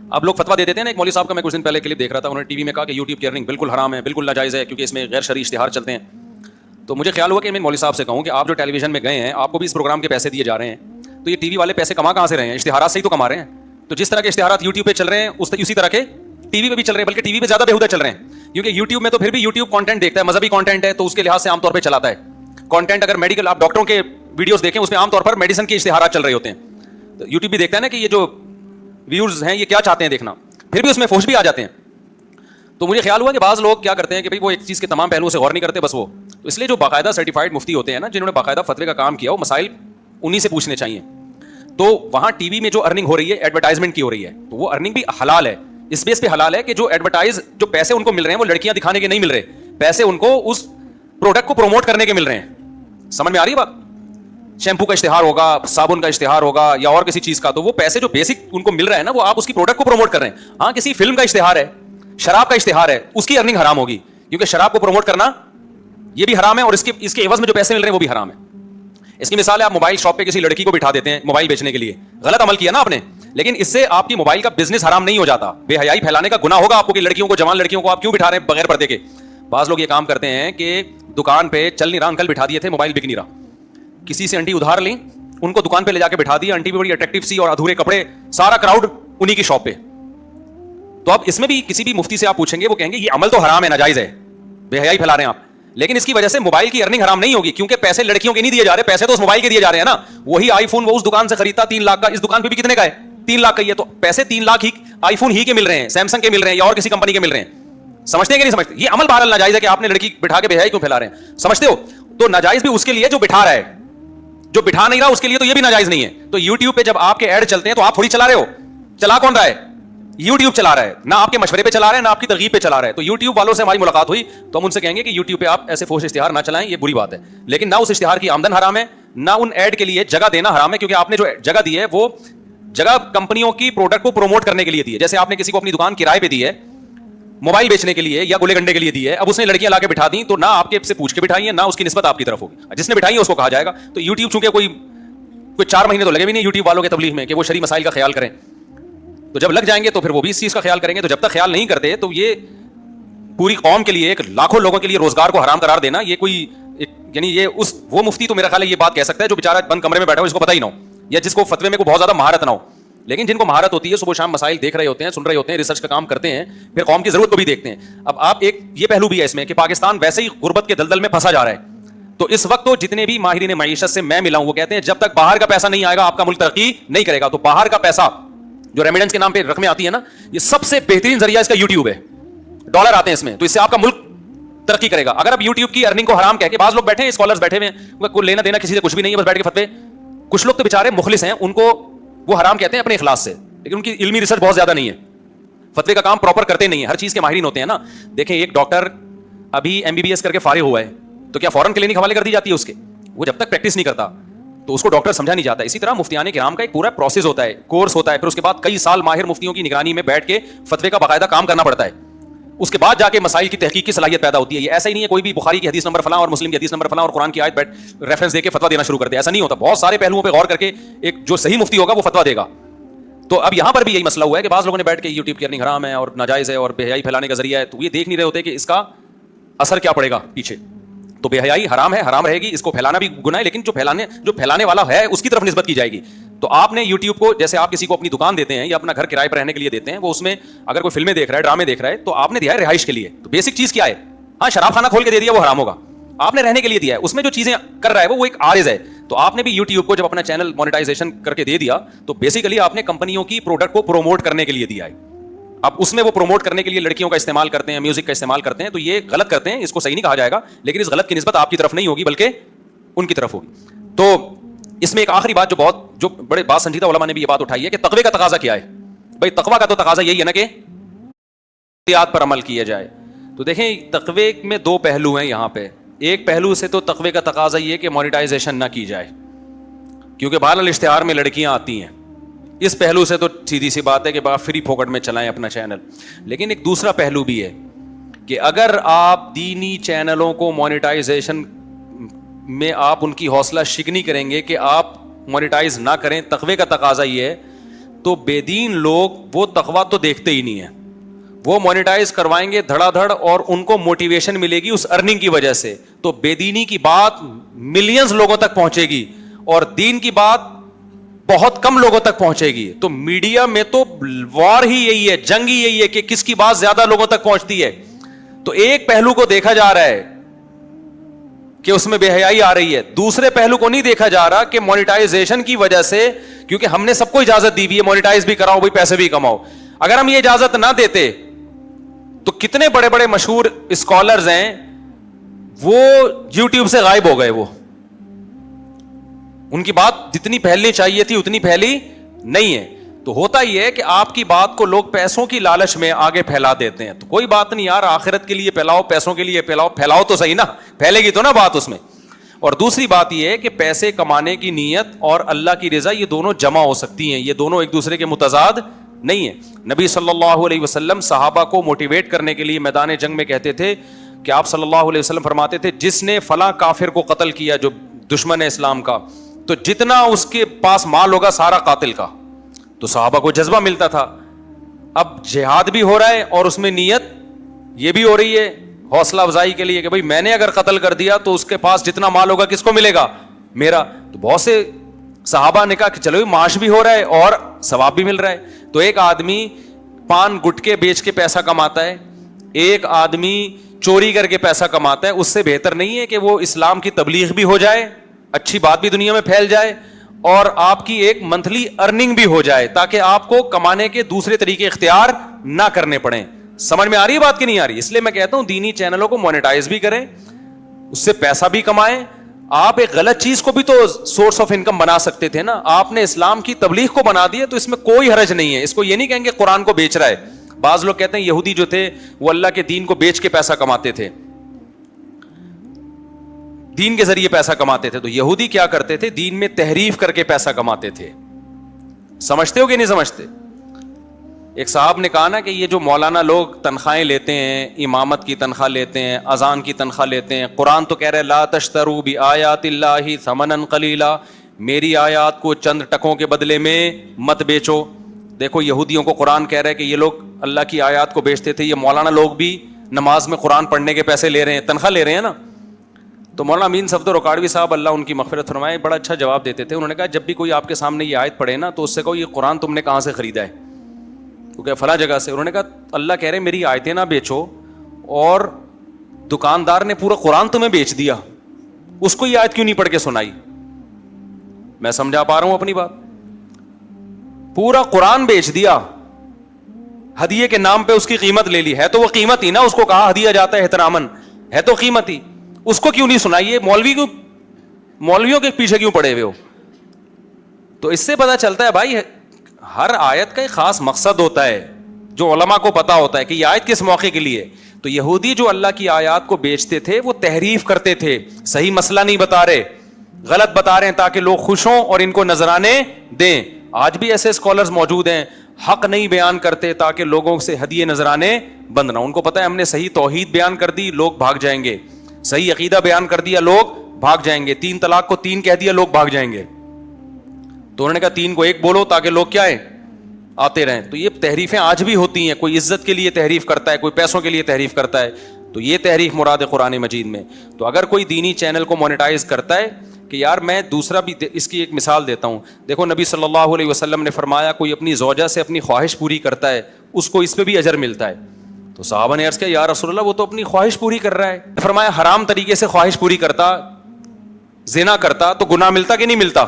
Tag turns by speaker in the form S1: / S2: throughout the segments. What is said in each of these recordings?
S1: اب لوگ فتوا دے دیتے ہیں نا. ایک مولوی صاحب کا میں کچھ دن پہلے کلپ دیکھ رہا تھا, انہوں نے ٹی وی میں کہا کہ یوٹیوب کی ارننگ بالکل حرام ہے, بالکل ناجائز ہے, کیونکہ اس میں غیر شرعی اشتہار چلتے ہیں. تو مجھے خیال ہوا کہ میں مولوی صاحب سے کہوں کہ آپ جو ٹیلی ویژن میں گئے ہیں, آپ کو بھی اس پروگرام کے پیسے دیے جا رہے ہیں, تو یہ ٹی وی والے پیسے کہاں سے رہے ہیں؟ اشتہارات سے ہی تو کما رہے ہیں. تو جس طرح کے اشتہارات یوٹیوب پہ چل رہے ہیں اسی طرح کے ٹی وی پہ بھی چل رہے ہیں, بلکہ ٹی وی پہ زیادہ بےہودہ چل رہے ہیں, کیونکہ یوٹیوب میں تو پھر بھی یوٹیوب کانٹینٹ دیکھتا ہے, مذہبی کانٹینٹ ہے تو اس کے لحاظ سے عام طور پہ چلاتا ہے. کانٹینٹ اگر میڈیکل, آپ ڈاکٹروں کے ویڈیوز دیکھیں اس میں عام طور پر میڈیسن کے اشتہارات چل رہے ہوتے ہیں. تو یوٹیوب بھی دیکھتا ہے نا کہ یہ جو ویورز ہیں یہ کیا چاہتے ہیں دیکھنا, پھر بھی اس میں فحش بھی آ جاتے ہیں. تو مجھے خیال ہوا کہ بعض لوگ کیا کرتے ہیں کہ بھائی وہ ایک چیز کے تمام پہلوؤں سے غور نہیں کرتے بس وہ. تو اس لیے جو باقاعدہ سرٹیفائڈ مفتی ہوتے ہیں نا, جنہوں نے باقاعدہ فتوے کا کام کیا, وہ مسائل انہی سے پوچھنے چاہیے. تو وہاں ٹی وی میں جو ارننگ ہو رہی ہے ایڈورٹائزمنٹ کی ہو رہی ہے, تو وہ ارننگ بھی حلال ہے. اس بیس پہ حلال ہے کہ جو جو پیسے ان کو مل رہے ہیں وہ لڑکیاں دکھانے کے نہیں مل رہے, پیسے ان کو اس پروڈکٹ کو پروموٹ کرنے کے مل رہے ہیں. سمجھ میں آ رہی ہے بات؟ شیمپو کا اشتہار ہوگا, صابن کا اشتہار ہوگا, یا اور کسی چیز کا, تو وہ پیسے جو بیسک ان کو مل رہا ہے نا, وہ آپ اس کی پروڈکٹ کو پروموٹ کر رہے ہیں. ہاں کسی فلم کا اشتہار ہے, شراب کا اشتہار ہے, اس کی ارننگ حرام ہوگی, کیونکہ شراب کو پروموٹ کرنا یہ بھی حرام ہے, اور اس کے عوض میں جو پیسے مل رہے ہیں وہ بھی حرام ہے. اس کی مثال ہے, آپ موبائل شاپ پہ کسی لڑکی کو بٹھا دیتے ہیں موبائل بیچنے کے لیے, غلط عمل کیا نا آپ نے, لیکن اس سے آپ کی موبائل کا بزنس حرام نہیں ہو جاتا. بے حیائی پھیلانے کا گناہ ہوگا آپ کو کہ لڑکیوں کو, جوان لڑکیوں کو آپ کیوں بٹھا رہے ہیں بغیر پردے کے. بعض لوگ یہ کام کرتے ہیں کہ دکان پہ چل نہیں رہا, انکل بٹھا دیے تھے, موبائل بک نہیں رہا, کسی سے انٹی ادھار لیں, ان کو دکان پہ لے جا کے بٹھا دیا, انٹی بھی بڑی اٹریکٹیو سی اور ادھورے کپڑے, سارا کراؤڈ انہی کی شاپ پہ. تو اب اس میں بھی کسی بھی مفتی سے آپ پوچھیں گے, وہ کہیں گے یہ عمل تو حرام ہے, ناجائز ہے, بے حیائی پھیلا رہے ہیں آپ, لیکن اس کی وجہ سے موبائل کی ارننگ حرام نہیں ہوگی, کیونکہ پیسے لڑکیوں کے نہیں دیے جا رہے, پیسے تو اس موبائل کے دیے جا رہے ہیں نا. وہی آئی فون وہ اس دکان سے خریدتا 3 لاکھ کا, اس دکان پہ بھی کتنے کا ہے؟ 3 لاکھ کا ہی ہے. تو پیسے 3 لاکھ ہی آئی فون ہی کے مل رہے ہیں, سیمسنگ کے مل رہے ہیں, یا اور کسی کمپنی کے مل رہے ہیں. سمجھتے ہیں کہ نہیں سمجھتے؟ یہ عمل بہرحال ناجائز ہے کہ آپ نے لڑکی بٹھا کے بے حیائی کیوں پھیلا رہے ہیں, سمجھتے ہو؟ تو ناجائز بھی اس کے لیے جو بٹھا رہا ہے, جو بٹھا نہیں رہا اس کے لیے تو یہ بھی ناجائز نہیں ہے. تو یوٹیوب پہ جب آپ کے ایڈ چلتے ہیں تو آپ تھوڑی چلا رہے ہو, چلا کون رہا ہے؟ یوٹیوب چلا رہا ہے, نہ آپ کے مشورے پہ چلا رہا ہے, نہ آپ کی ترغیب پہ چلا رہا ہے. تو یوٹیوب والوں سے ہماری ملاقات ہوئی تو ہم ان سے کہیں گے کہ یوٹیوب پہ آپ ایسے فحش اشتہار نہ چلائیں, یہ بری بات ہے, لیکن نہ اس اشتہار کی آمدن حرام ہے, نہ ان ایڈ کے لیے جگہ دینا حرام ہے, کیونکہ آپ نے جو جگہ دی ہے وہ جگہ کمپنیوں کی پروڈکٹ کو پروموٹ کرنے کے لیے دی ہے. جیسے آپ نے کسی کو اپنی دکان کرائے پہ دی ہے موبائل بیچنے کے لیے یا گلے گنڈے کے لیے دی ہے, اب اس نے لڑکیاں لا کے بٹھا دیں, تو نہ آپ کے سے پوچھ کے بٹھائی ہیں, نہ اس کی نسبت آپ کی طرف ہوگی, جس نے بٹھائی ہے اس کو کہا جائے گا. تو یوٹیوب چونکہ کوئی 4 مہینے تو لگے بھی نہیں یوٹیوب والوں کے تبلیغ میں کہ وہ شرعی مسائل کا خیال کریں, تو جب لگ جائیں گے تو پھر وہ بھی اس چیز کا خیال کریں گے. تو جب تک خیال نہیں کرتے تو یہ پوری قوم کے لیے, ایک لاکھوں لوگوں کے لیے روزگار کو حرام قرار دینا, یہ کوئی یعنی یہ وہ مفتی تو میرا خیال ہے یہ بات کہہ سکتا ہے جو بیچارہ بند کمرے میں بیٹھا ہو, اس کو پتہ ہی نہ ہو, یا جس کو فتوے میں کوئی بہت زیادہ مہارت نہ ہو. لیکن جن کو مہارت ہوتی ہے, صبح شام مسائل دیکھ رہے ہوتے ہیں, سن رہے ہوتے ہیں, ریسرچ کا کام کرتے ہیں, پھر قوم کی ضرورت کو بھی دیکھتے ہیں. اب آپ ایک یہ پہلو بھی ہے اس میں کہ پاکستان ویسے ہی غربت کے دلدل میں پھنسا جا رہا ہے. تو اس وقت تو جتنے بھی ماہرین معیشت سے میں ملا ہوں وہ کہتے ہیں جب تک باہر کا پیسہ نہیں آئے گا آپ کا ملک ترقی نہیں کرے گا. تو باہر کا پیسہ جو ریمیڈنس کے نام پہ رقمیں آتی ہیں نا, یہ سب سے بہترین ذریعہ اس کا یوٹیوب ہے, ڈالر آتے ہیں اس میں, تو اس سے آپ کا ملک ترقی کرے گا. اگر آپ یوٹیوب کی ارننگ کو حرام کہہ کے, بعض لوگ بیٹھے ہیں اسکالرز بیٹھے ہوئے ہیں, کوئی لینا دینا کسی سے کچھ بھی نہیں ہے, بس بیٹھ کے فتوے, کچھ لوگ تو بیچارے مخلص ہیں, ان کو وہ حرام کہتے ہیں اپنے اخلاص سے, لیکن ان کی علمی ریسرچ بہت زیادہ نہیں ہے, فتوے کا کام پراپر کرتے نہیں ہیں, ہر چیز کے ماہرین ہوتے ہیں نا. دیکھیں ایک ڈاکٹر ابھی MBBS کر کے فارغ ہوا ہے تو کیا فوراً کلینک حوالے کر دی جاتی ہے اس کے؟ وہ جب تک پریکٹس نہیں کرتا تو اس کو ڈاکٹر سمجھا نہیں جاتا. اسی طرح مفتیان کرام کا ایک پورا پروسیس ہوتا ہے, کورس ہوتا ہے, پھر اس کے بعد کئی سال ماہر مفتیوں کی نگرانی میں بیٹھ کے فتوے کا باقاعدہ کام کرنا پڑتا ہے, اس کے بعد جا کے مسائل کی تحقیق کی صلاحیت پیدا ہوتی ہے. یہ ایسا ہی نہیں ہے کوئی بھی بخاری کی حدیث نمبر فلاں اور مسلم کی حدیث نمبر فلاں اور قرآن کی آیت بیٹھ ریفرنس دے کے فتوا دینا شروع کر دے, ایسا نہیں ہوتا. بہت سارے پہلوؤں پہ غور کر کے ایک جو صحیح مفتی ہوگا وہ فتوا دے گا. تو اب یہاں پر بھی یہی مسئلہ ہوا ہے کہ بعض لوگوں نے بیٹھ کے یوٹیوب کی ارننگ حرام ہے اور ناجائز ہے اور بے حیائی پھیلانے کا ذریعہ ہے, تو یہ دیکھ نہیں رہے ہوتے کہ اس کا اثر کیا پڑے گا پیچھے. تو بے حیائی حرام ہے, حرام رہے گی, اس کو پھیلانا بھی گناہ ہے, لیکن جو پھیلانے والا ہے اس کی طرف نسبت کی جائے گی. تو آپ نے یوٹیوب کو, جیسے آپ کسی کو اپنی دکان دیتے ہیں یا اپنا گھر کرائے پر رہنے کے لیے دیتے ہیں, وہ اس میں اگر کوئی فلمیں دیکھ رہا ہے, ڈرامے دیکھ رہا ہے, تو آپ نے دیا ہے رہائش کے لیے. تو بیسک چیز کیا ہے؟ ہاں شراب خانہ کھول کے دے دیا وہ حرام ہوگا, آپ نے رہنے کے لیے دیا ہے, اس میں جو چیزیں کر رہا ہے وہ ایک عارض ہے. تو آپ نے بھی یوٹیوب کو جب اپنا چینل مونیٹائزیشن کر کے دے دیا تو بیسیکلی آپ نے کمپنیوں کی پروڈکٹ کو پروموٹ کرنے کے لیے دیا ہے. اب اس میں وہ پروموٹ کرنے کے لیے لڑکیوں کا استعمال کرتے ہیں, میوزک کا استعمال کرتے ہیں, تو یہ غلط کرتے ہیں, اس کو صحیح نہیں کہا جائے گا, لیکن اس غلط کی نسبت آپ کی طرف نہیں ہوگی بلکہ ان کی طرف ہوگی. تو اس میں ایک آخری بات جو بڑے بات سنجیدہ علماء نے بھی یہ بات اٹھائی ہے کہ تقوی کا تقاضا کیا ہے. بھائی تقوی کا تو تقاضا یہی ہے نا کہ احتیاط پر عمل کیا جائے. تو دیکھیں تقوی میں 2 پہلو ہیں یہاں پہ. ایک پہلو سے تو تقوی کا تقاضا یہ کہ مونیٹائزیشن نہ کی جائے, کیونکہ بہرحال اشتہار میں لڑکیاں آتی ہیں, اس پہلو سے تو سیدھی سی بات ہے کہ آپ فری پھوکٹ میں چلائیں اپنا چینل. لیکن ایک دوسرا پہلو بھی ہے کہ اگر آپ دینی چینلوں کو مونیٹائزیشن میں آپ ان کی حوصلہ شکنی کریں گے کہ آپ مونیٹائز نہ کریں, تقوی کا تقاضا یہ ہے, تو بے دین لوگ وہ تقویٰ تو دیکھتے ہی نہیں ہیں, وہ مونیٹائز کروائیں گے دھڑا دھڑ, اور ان کو موٹیویشن ملے گی اس ارننگ کی وجہ سے. تو بے دینی کی بات ملینز لوگوں تک پہنچے گی اور دین کی بات بہت کم لوگوں تک پہنچے گی. تو میڈیا میں تو وار ہی یہی ہے, جنگ ہی یہی ہے کہ کس کی بات زیادہ لوگوں تک پہنچتی ہے. تو ایک پہلو کو دیکھا جا رہا ہے کہ اس میں بے حیائی آ رہی ہے, دوسرے پہلو کو نہیں دیکھا جا رہا کہ مونیٹائزیشن کی وجہ سے, کیونکہ ہم نے سب کو اجازت دی ہوئی ہے مونیٹائز بھی کراؤ بھائی, پیسے بھی کماؤ. اگر ہم یہ اجازت نہ دیتے تو کتنے بڑے بڑے مشہور اسکالرز ہیں وہ یوٹیوب سے غائب ہو گئے. وہ ان کی بات جتنی پھیلنی چاہیے تھی اتنی پھیلی نہیں ہے. تو ہوتا یہ ہے کہ آپ کی بات کو لوگ پیسوں کی لالچ میں آگے پھیلا دیتے ہیں. تو کوئی بات نہیں یار, آخرت کے لیے پھیلاؤ, پیسوں کے لیے پھیلاؤ, پھیلاؤ تو صحیح نا, پھیلے گی تو نا بات اس میں. اور دوسری بات یہ ہے کہ پیسے کمانے کی نیت اور اللہ کی رضا یہ دونوں جمع ہو سکتی ہیں, یہ دونوں ایک دوسرے کے متضاد نہیں ہے. نبی صلی اللہ علیہ وسلم صحابہ کو موٹیویٹ کرنے کے لیے میدان جنگ میں کہتے تھے کہ آپ صلی اللہ علیہ وسلم فرماتے تھے جس نے فلاں کافر کو قتل کیا جو دشمن ہے اسلام کا, تو جتنا اس کے پاس مال ہوگا سارا قاتل کا. تو صحابہ کو جذبہ ملتا تھا. اب جہاد بھی ہو رہا ہے اور اس میں نیت یہ بھی ہو رہی ہے حوصلہ افزائی کے لیے کہ بھائی میں نے اگر قتل کر دیا تو اس کے پاس جتنا مال ہوگا کس کو ملے گا, میرا. تو بہت سے صحابہ نے کہا کہ چلو معاش بھی ہو رہا ہے اور ثواب بھی مل رہا ہے. تو ایک آدمی پان گٹکے بیچ کے پیسہ کماتا ہے, ایک آدمی چوری کر کے پیسہ کماتا ہے, اس سے بہتر نہیں ہے کہ وہ اسلام کی تبلیغ بھی ہو جائے, اچھی بات بھی دنیا میں پھیل جائے, اور آپ کی ایک منتھلی ارننگ بھی ہو جائے تاکہ آپ کو کمانے کے دوسرے طریقے اختیار نہ کرنے پڑیں. سمجھ میں آ رہی ہے بات کہ نہیں آ رہی؟ اس لیے میں کہتا ہوں دینی چینلوں کو مونیٹائز بھی کریں, اس سے پیسہ بھی کمائیں. آپ ایک غلط چیز کو بھی تو سورس آف انکم بنا سکتے تھے نا, آپ نے اسلام کی تبلیغ کو بنا دیا تو اس میں کوئی حرج نہیں ہے. اس کو یہ نہیں کہیں گے قرآن کو بیچ رہا ہے. بعض لوگ کہتے ہیں یہودی جو تھے وہ اللہ کے دین کو بیچ کے پیسہ کماتے تھے, دین کے ذریعے پیسہ کماتے تھے. تو یہودی کیا کرتے تھے, دین میں تحریف کر کے پیسہ کماتے تھے. سمجھتے ہو کہ نہیں سمجھتے؟ ایک صاحب نے کہا نا کہ یہ جو مولانا لوگ تنخواہیں لیتے ہیں, امامت کی تنخواہ لیتے ہیں, اذان کی تنخواہ لیتے ہیں, قرآن تو کہہ رہے لا تشتروا بآیات اللہ ثمنا قلیلا, میری آیات کو چند ٹکوں کے بدلے میں مت بیچو. دیکھو یہودیوں کو قرآن کہہ رہا ہے کہ یہ لوگ اللہ کی آیات کو بیچتے تھے, یہ مولانا لوگ بھی نماز میں قرآن پڑھنے کے پیسے لے رہے ہیں, تنخواہ لے رہے ہیں نا. تو مولانا امین صفدر رکاڑوی صاحب اللہ ان کی مغفرت فرمائے بڑا اچھا جواب دیتے تھے. انہوں نے کہا جب بھی کوئی آپ کے سامنے یہ آیت پڑھے نا تو اس سے کہو یہ قرآن تم نے کہاں سے خریدا ہے, تو کہ فلاں جگہ سے. انہوں نے کہا اللہ کہہ رہے میری آیتیں نہ بیچو, اور دکاندار نے پورا قرآن تمہیں بیچ دیا, اس کو یہ آیت کیوں نہیں پڑھ کے سنائی؟ میں سمجھا پا رہا ہوں اپنی بات؟ پورا قرآن بیچ دیا, ہدیے کے نام پہ اس کی قیمت لے لی. ہے تو وہ قیمت ہی نا, اس کو کہا ہدیہ جاتا ہے احترامن, ہے تو قیمت ہی, اس کو کیوں نہیں سنائیے؟ مولویوں کے پیچھے کیوں پڑے ہوئے ہو؟ تو اس سے پتا چلتا ہے بھائی ہر آیت کا ایک خاص مقصد ہوتا ہے جو علماء کو پتا ہوتا ہے کہ یہ آیت کس موقع کے لیے. تو یہودی جو اللہ کی آیات کو بیچتے تھے وہ تحریف کرتے تھے, صحیح مسئلہ نہیں بتا رہے, غلط بتا رہے ہیں تاکہ لوگ خوش ہوں اور ان کو نذرانے دیں. آج بھی ایسے اسکالرز موجود ہیں حق نہیں بیان کرتے تاکہ لوگوں سے ہدیے نذرانے بند نہ. ان کو پتا ہے ہم نے صحیح توحید بیان کر دی لوگ بھاگ جائیں گے, صحیح عقیدہ بیان کر دیا لوگ بھاگ جائیں گے, 3 طلاق کو 3 کہہ دیا لوگ بھاگ جائیں گے. تو انہوں نے کہا 3 کو 1 بولو تاکہ لوگ کیا ہے آتے رہیں. تو یہ تحریفیں آج بھی ہوتی ہیں, کوئی عزت کے لیے تحریف کرتا ہے, کوئی پیسوں کے لیے تحریف کرتا ہے. تو یہ تحریف مراد قرآن مجید میں. تو اگر کوئی دینی چینل کو مونیٹائز کرتا ہے کہ یار میں دوسرا بھی اس کی ایک مثال دیتا ہوں. دیکھو نبی صلی اللہ علیہ وسلم نے فرمایا کوئی اپنی زوجہ سے اپنی خواہش پوری کرتا ہے اس کو اس پہ بھی اجر ملتا ہے. تو صحابہ نے عرض کیا یا رسول اللہ وہ تو اپنی خواہش پوری کر رہا ہے. فرمایا حرام طریقے سے خواہش پوری کرتا, زنا کرتا تو گناہ ملتا کہ نہیں ملتا؟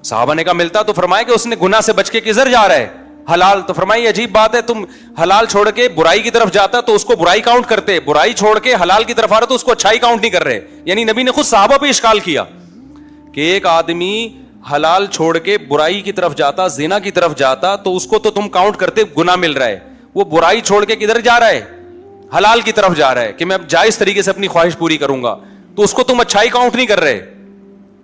S1: صحابہ نے کہا ملتا. تو فرمایا کہ اس نے گناہ سے بچ کے کدھر جا رہا ہے؟ حلال. تو فرمائی عجیب بات ہے, تم حلال چھوڑ کے برائی کی طرف جاتا تو اس کو برائی کاؤنٹ کرتے, برائی چھوڑ کے حلال کی طرف آ رہا تو اس کو اچھائی کاؤنٹ نہیں کر رہے. یعنی نبی نے خود صحابہ پہ اشکال کیا کہ ایک آدمی حلال چھوڑ کے برائی کی طرف جاتا, زنا کی طرف جاتا تو اس کو تو تم کاؤنٹ کرتے گناہ مل رہا ہے, وہ برائی چھوڑ کے کدھر جا رہا ہے؟ حلال کی طرف جا رہا ہے کہ میں اب جائز طریقے سے اپنی خواہش پوری کروں گا, تو اس کو تم اچھائی کاؤنٹ نہیں کر رہے,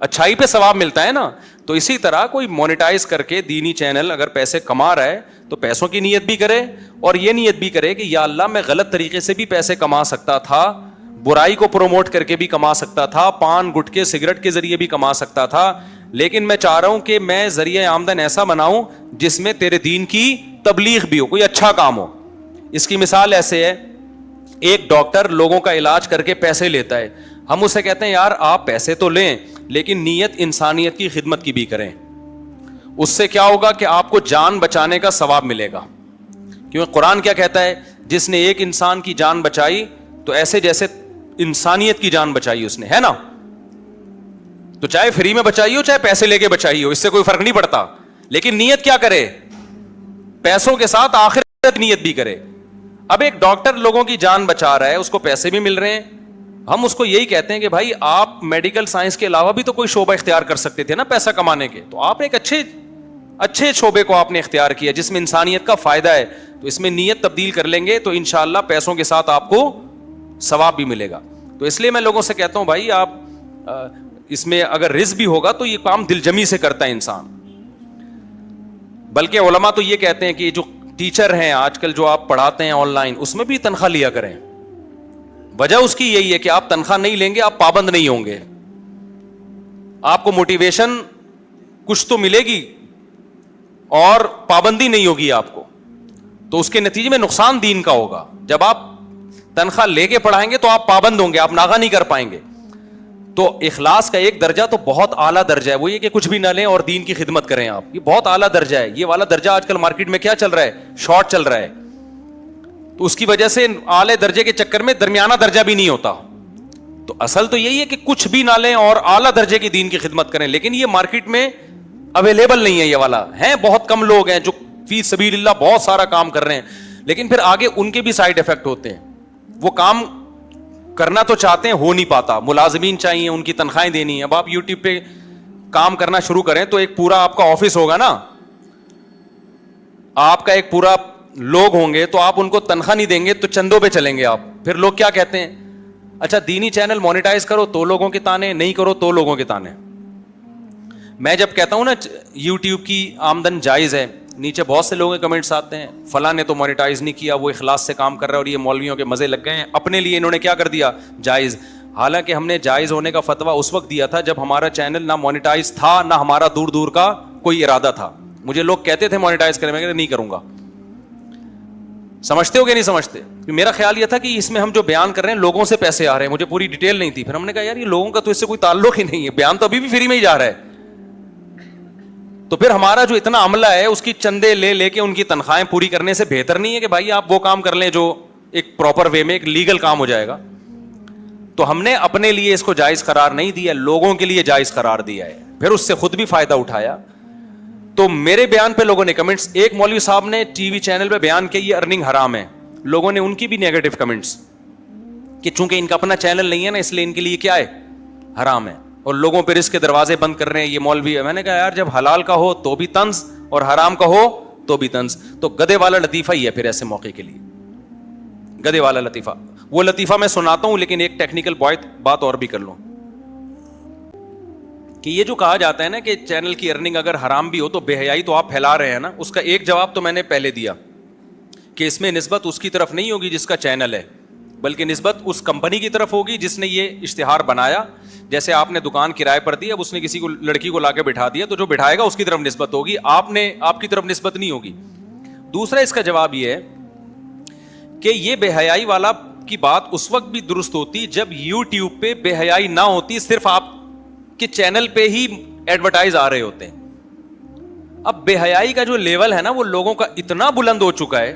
S1: اچھائی پہ ثواب ملتا ہے نا. تو اسی طرح کوئی مونیٹائز کر کے دینی چینل اگر پیسے کما رہا ہے تو پیسوں کی نیت بھی کرے اور یہ نیت بھی کرے کہ یا اللہ میں غلط طریقے سے بھی پیسے کما سکتا تھا, برائی کو پروموٹ کر کے بھی کما سکتا تھا, پان گٹکے سگریٹ کے ذریعے بھی کما سکتا تھا, لیکن میں چاہ رہا ہوں کہ میں ذریعہ آمدن ایسا بناؤں جس میں تیرے دین کی تبلیغ بھی ہو, کوئی اچھا کام ہو. اس کی مثال ایسے ہے, ایک ڈاکٹر لوگوں کا علاج کر کے پیسے لیتا ہے, ہم اسے کہتے ہیں یار آپ پیسے تو لیں لیکن نیت انسانیت کی خدمت کی بھی کریں. اس سے کیا ہوگا کہ آپ کو جان بچانے کا ثواب ملے گا, کیونکہ قرآن کیا کہتا ہے, جس نے ایک انسان کی جان بچائی تو ایسے جیسے انسانیت کی جان بچائی اس نے, ہے نا. تو چاہے فری میں بچائی ہو چاہے پیسے لے کے بچائی ہو, اس سے کوئی فرق نہیں پڑتا, لیکن نیت کیا کرے, پیسوں کے ساتھ آخرت نیت بھی کرے. اب ایک ڈاکٹر لوگوں کی جان بچا رہا ہے, اس کو پیسے بھی مل رہے ہیں, ہم اس کو یہی کہتے ہیں کہ بھائی آپ میڈیکل سائنس کے علاوہ بھی تو کوئی شعبہ اختیار کر سکتے تھے نا پیسہ کمانے کے, تو آپ نے ایک اچھے شعبے کو آپ نے اختیار کیا جس میں انسانیت کا فائدہ ہے, تو اس میں نیت تبدیل کر لیں گے تو انشاءاللہ پیسوں کے ساتھ آپ کو ثواب بھی ملے گا. تو اس لیے میں لوگوں سے کہتا ہوں بھائی آپ اس میں اگر رزق بھی ہوگا تو یہ کام دل جمی سے کرتا ہے انسان. بلکہ علماء تو یہ کہتے ہیں کہ جو ٹیچر ہیں آج کل جو آپ پڑھاتے ہیں آن لائن, اس میں بھی تنخواہ لیا کریں. وجہ اس کی یہی ہے کہ آپ تنخواہ نہیں لیں گے آپ پابند نہیں ہوں گے, آپ کو موٹیویشن کچھ تو ملے گی اور پابندی نہیں ہوگی آپ کو, تو اس کے نتیجے میں نقصان دین کا ہوگا. جب آپ تنخواہ لے کے پڑھائیں گے تو آپ پابند ہوں گے, آپ ناغہ نہیں کر پائیں گے. تو اخلاص کا ایک درجہ تو بہت اعلیٰ درجہ ہے, وہ یہ کہ کچھ بھی نہ لیں اور دین کی خدمت کریں آپ, یہ بہت اعلیٰ درجہ ہے. یہ والا درجہ آج کل مارکیٹ میں کیا چل رہا ہے, شارٹ چل رہا ہے. تو اس کی وجہ سے اعلیٰ درجے کے چکر میں درمیانہ درجہ بھی نہیں ہوتا. تو اصل تو یہی ہے کہ کچھ بھی نہ لیں اور اعلیٰ درجے کی دین کی خدمت کریں, لیکن یہ مارکیٹ میں اویلیبل نہیں ہے. یہ والا ہیں بہت کم لوگ ہیں جو فی سبیل اللہ بہت سارا کام کر رہے ہیں, لیکن پھر آگے ان کے بھی سائیڈ افیکٹ ہوتے ہیں. وہ کام کرنا تو چاہتے ہیں, ہو نہیں پاتا, ملازمین چاہیے, ان کی تنخواہیں دینی ہے. اب آپ یوٹیوب پہ کام کرنا شروع کریں تو ایک پورا آپ کا آفس ہوگا نا, آپ کا ایک پورا لوگ ہوں گے, تو آپ ان کو تنخواہ نہیں دیں گے تو چندوں پہ چلیں گے آپ. پھر لوگ کیا کہتے ہیں, اچھا دینی چینل مونیٹائز کرو تو لوگوں کے تانے, نہیں کرو تو لوگوں کے تانے. میں جب کہتا ہوں نا یوٹیوب کی آمدن جائز ہے, نیچے بہت سے لوگوں کے کمنٹس آتے ہیں فلاں نے تو مونیٹائز نہیں کیا, وہ اخلاص سے کام کر رہا ہے اور یہ مولویوں کے مزے لگ گئے ہیں, اپنے لیے انہوں نے کیا کر دیا جائز. حالانکہ ہم نے جائز ہونے کا فتویٰ اس وقت دیا تھا جب ہمارا چینل نہ مونیٹائز تھا نہ ہمارا دور دور کا کوئی ارادہ تھا. مجھے لوگ کہتے تھے مونیٹائز کریں, میں نہیں کروں گا. سمجھتے ہو کہ نہیں سمجھتے؟ میرا خیال یہ تھا کہ اس میں ہم جو بیان کر رہے ہیں لوگوں سے پیسے آ رہے ہیں, مجھے پوری ڈیٹیل نہیں تھی. پھر ہم نے کہا یار یہ لوگوں کا تو اس سے کوئی تعلق ہی نہیں ہے, بیان تو ابھی بھی فری میں ہی جا رہا ہے. تو پھر ہمارا جو اتنا عملہ ہے اس کی چندے لے کے ان کی تنخواہیں پوری کرنے سے بہتر نہیں ہے کہ بھائی آپ وہ کام کر لیں جو ایک پراپر وے میں ایک لیگل کام ہو جائے گا. تو ہم نے اپنے لیے اس کو جائز قرار نہیں دیا, لوگوں کے لیے جائز قرار دیا ہے, پھر اس سے خود بھی فائدہ اٹھایا. تو میرے بیان پہ لوگوں نے کمنٹس, ایک مولوی صاحب نے ٹی وی چینل پہ بیان کیا یہ ارننگ حرام ہے, لوگوں نے ان کی بھی نیگیٹو کمنٹس کہ چونکہ ان کا اپنا چینل نہیں ہے نا اس لیے ان کے لیے کیا ہے, حرام ہے, اور لوگوں پہ رزق کے دروازے بند کر رہے ہیں یہ مولوی ہے. میں نے کہا یار جب حلال کا ہو تو بھی طنز اور حرام کا ہو تو بھی طنز. تو گدے والا لطیفہ ہی ہے پھر ایسے موقع کے لیے, گدے والا لطیفہ. وہ لطیفہ میں سناتا ہوں لیکن ایک ٹیکنیکل بات اور بھی کر لوں کہ یہ جو کہا جاتا ہے نا کہ چینل کی ارننگ اگر حرام بھی ہو تو بے حیائی تو آپ پھیلا رہے ہیں نا, اس کا ایک جواب تو میں نے پہلے دیا کہ اس میں نسبت اس کی طرف نہیں ہوگی جس کا چینل ہے, بلکہ نسبت اس کمپنی کی طرف ہوگی جس نے یہ اشتہار بنایا. جیسے آپ نے دکان کرائے پر دی, اب اس نے کسی کو لڑکی کو لا کے بٹھا دیا, تو جو بٹھائے گا اس کی طرف نسبت ہوگی, آپ کی طرف نسبت نہیں ہوگی. دوسرا اس کا جواب یہ ہے کہ یہ بے حیائی والا کی بات اس وقت بھی درست ہوتی جب یوٹیوب پہ بے حیائی نہ ہوتی, صرف آپ کے چینل پہ ہی ایڈورٹائز آ رہے ہوتے ہیں. اب بے حیائی کا جو لیول ہے نا وہ لوگوں کا اتنا بلند ہو چکا ہے.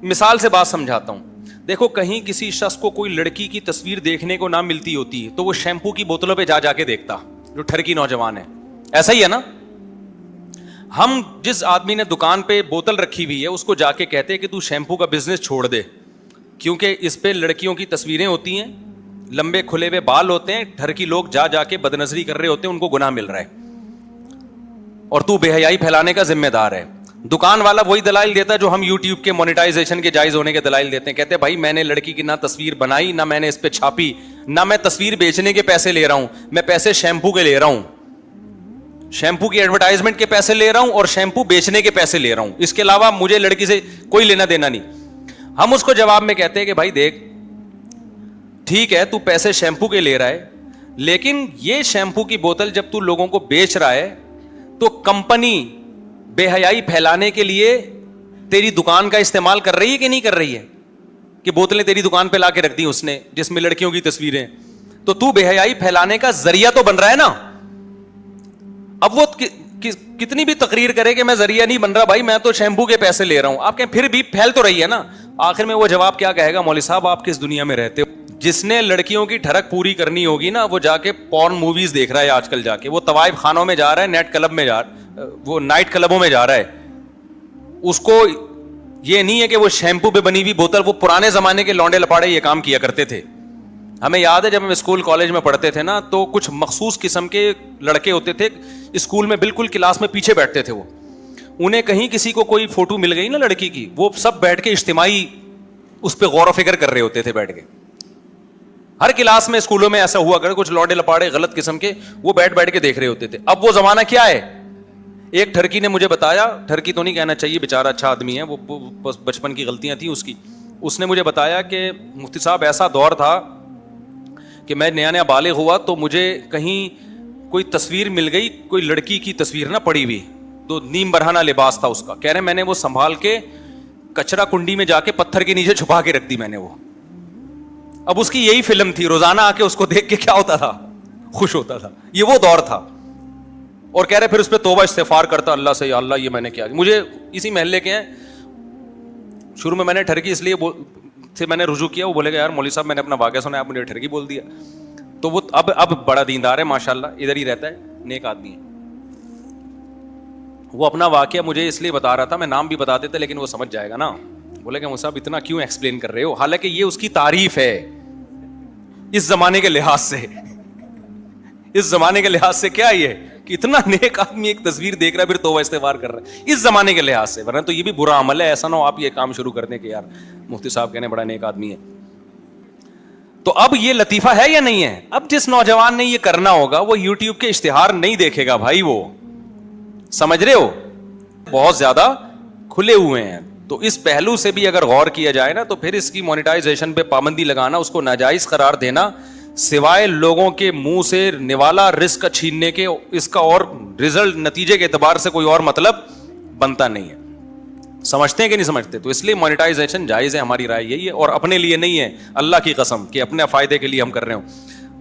S1: مثال سے بات سمجھاتا ہوں, دیکھو کہیں کسی شخص کو کوئی لڑکی کی تصویر دیکھنے کو نہ ملتی ہوتی تو وہ شیمپو کی بوتلوں پہ جا کے دیکھتا, جو ٹھرکی نوجوان ہے. ایسا ہی ہے نا, ہم جس آدمی نے دکان پہ بوتل رکھی ہوئی ہے اس کو جا کے کہتے کہ تو شیمپو کا بزنس چھوڑ دے, کیونکہ اس پہ لڑکیوں کی تصویریں ہوتی ہیں, لمبے کھلے ہوئے بال ہوتے ہیں, ٹھرکی لوگ جا کے بدنظری کر رہے ہوتے ہیں, ان کو گناہ مل رہا ہے اور تو بے حیائی پھیلانے کا ذمہ دار ہے. دکان والا وہی دلائل دیتا ہے جو ہم یوٹیوب کے مونیٹائزیشن کے جائز ہونے کے دلائل دیتے ہیں. کہتے ہیں بھائی میں نے لڑکی کی نہ تصویر بنائی, نہ میں نے اس پہ چھاپی, نہ میں تصویر بیچنے کے پیسے لے رہا ہوں, میں پیسے شیمپو کے لے رہا ہوں, شیمپو کی ایڈورٹائزمنٹ کے پیسے لے رہا ہوں اور شیمپو بیچنے کے پیسے لے رہا ہوں. اس کے علاوہ مجھے لڑکی سے کوئی لینا دینا نہیں. ہم اس کو جواب میں کہتے ہیں کہ بھائی دیکھ ٹھیک ہے تو پیسے شیمپو کے لے رہا ہے, لیکن یہ شیمپو کی بوتل جب تو لوگوں کو بیچ رہا ہے تو کمپنی بے حیائی پھیلانے کے لیے تیری دکان کا استعمال کر رہی ہے کہ نہیں کر رہی ہے, کہ بوتلیں تیری دکان پہ لا کے رکھ دی اس نے جس میں لڑکیوں کی تصویریں, تو بے حیائی پھیلانے کا ذریعہ تو بن رہا ہے نا. اب وہ کتنی بھی تقریر کرے کہ میں ذریعہ نہیں بن رہا بھائی, میں تو شیمپو کے پیسے لے رہا ہوں, آپ کہیں پھر بھی پھیل تو رہی ہے نا. آخر میں وہ جواب کیا کہے گا, مولوی صاحب آپ کس دنیا میں رہتے ہو؟ جس نے لڑکیوں کی ٹھڑک پوری کرنی ہوگی نا, وہ جا کے پورن موویز دیکھ رہا ہے آج کل, جا کے وہ طوائف خانوں میں جا رہا ہے, نیٹ کلب میں وہ نائٹ کلبوں میں جا رہا ہے. اس کو یہ نہیں ہے کہ وہ شیمپو پہ بنی ہوئی بوتل, وہ پرانے زمانے کے لونڈے لپاڑے یہ کام کیا کرتے تھے. ہمیں یاد ہے جب ہم اسکول کالج میں پڑھتے تھے نا, تو کچھ مخصوص قسم کے لڑکے ہوتے تھے اسکول میں, بالکل کلاس میں پیچھے بیٹھتے تھے. وہ انہیں کہیں کسی کو کوئی فوٹو مل گئی نا لڑکی کی, وہ سب بیٹھ کے اجتماعی اس پہ غور و فکر کر رہے ہوتے تھے بیٹھ کے. ہر کلاس میں اسکولوں میں ایسا ہوا کر, کچھ لوڈے لپاڑے غلط قسم کے وہ بیٹھ کے دیکھ رہے ہوتے تھے. اب وہ زمانہ کیا ہے, ایک ٹھرکی نے مجھے بتایا, ٹھرکی تو نہیں کہنا چاہیے, بیچارہ اچھا آدمی ہے, وہ بچپن کی غلطیاں تھیں اس کی. اس نے مجھے بتایا کہ مفتی صاحب ایسا دور تھا کہ میں نیا بالغ ہوا تو مجھے کہیں کوئی تصویر مل گئی, کوئی لڑکی کی تصویر نہ پڑی ہوئی, تو نیم برہنہ لباس تھا اس کا. کہہ رہے میں نے وہ سنبھال کے کچرا کنڈی میں جا کے پتھر کے نیچے چھپا کے رکھ دی میں نے وہ. اب اس کی یہی فلم تھی, روزانہ آ کے اس کو دیکھ کے کیا ہوتا تھا, خوش ہوتا تھا. یہ وہ دور تھا. اور کہہ رہے پھر اس پہ توبہ استغفار کرتا اللہ سے, یا اللہ یہ میں نے کیا. مجھے اسی محلے کے ہیں, شروع میں نے ٹھرکی اس لیے سے میں نے رجوع کیا, وہ بولے گا یار مولوی صاحب میں نے اپنا واقعہ سنا, آپ نے ٹھرکی بول دیا. تو وہ اب بڑا دیندار ہے ماشاءاللہ, ادھر ہی رہتا ہے, نیک آدمی ہے. وہ اپنا واقعہ مجھے اس لیے بتا رہا تھا, میں نام بھی بتا دیتا لیکن وہ سمجھ جائے گا نا. بولے کہ صاحب اتنا کیوں ایکسپلین کر رہے ہو, حالانکہ یہ اس کی تعریف ہے اس زمانے کے لحاظ سے. اس زمانے کے لحاظ سے کیا یہ کہ اتنا نیک آدمی ایک تصویر دیکھ رہا ہے پھر توبہ استغفار کر رہا ہے اس زمانے کے لحاظ سے, ورنہ تو یہ بھی برا عمل ہے. ایسا نہ ہو آپ یہ کام شروع کر دیں کہ یار مفتی صاحب کہنے بڑا نیک آدمی ہے. تو اب یہ لطیفہ ہے یا نہیں ہے؟ اب جس نوجوان نے یہ کرنا ہوگا وہ یوٹیوب کے اشتہار نہیں دیکھے گا بھائی, وہ سمجھ رہے ہو, بہت زیادہ کھلے ہوئے ہیں. تو اس پہلو سے بھی اگر غور کیا جائے نا, تو پھر اس کی مونیٹائزیشن پہ پابندی لگانا, اس کو ناجائز قرار دینا, سوائے لوگوں کے منہ سے نوالا رزق چھیننے کے, اس کا اور رزلٹ نتیجے کے اعتبار سے کوئی اور مطلب بنتا نہیں ہے. سمجھتے ہیں کہ نہیں سمجھتے؟ تو اس لیے مونیٹائزیشن جائز ہے, ہماری رائے یہی ہے, اور اپنے لیے نہیں ہے, اللہ کی قسم کہ اپنے فائدے کے لیے ہم کر رہے ہوں.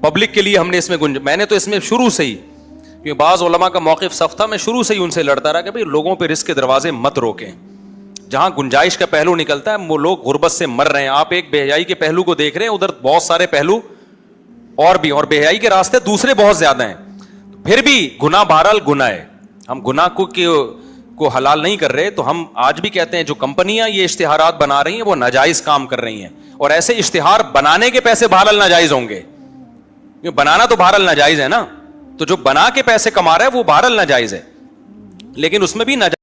S1: پبلک کے لیے ہم نے اس میں میں نے تو اس میں شروع سے ہی, کیونکہ بعض علماء کا موقف سخت تھا, میں شروع سے ہی ان سے لڑتا رہا کہ بھائی لوگوں پہ رزق کے دروازے مت روکیں. جہاں گنجائش کا پہلو نکلتا ہے وہ لوگ غربت سے مر رہے ہیں. آپ ایک بے حیائی کے پہلو کو دیکھ رہے ہیں, ادھر بہت سارے پہلو اور بھی, اور بے حیائی کے راستے دوسرے بہت زیادہ ہیں. پھر بھی گناہ بہرحال گناہ ہے, ہم گناہ کو حلال نہیں کر رہے. تو ہم آج بھی کہتے ہیں جو کمپنیاں یہ اشتہارات بنا رہی ہیں وہ ناجائز کام کر رہی ہیں, اور ایسے اشتہار بنانے کے پیسے بہرحال ناجائز ہوں گے. بنانا تو بہرحال ناجائز ہے نا, تو جو بنا کے پیسے کما رہا ہے وہ بہرحال ناجائز ہے, لیکن اس میں بھی ناجائز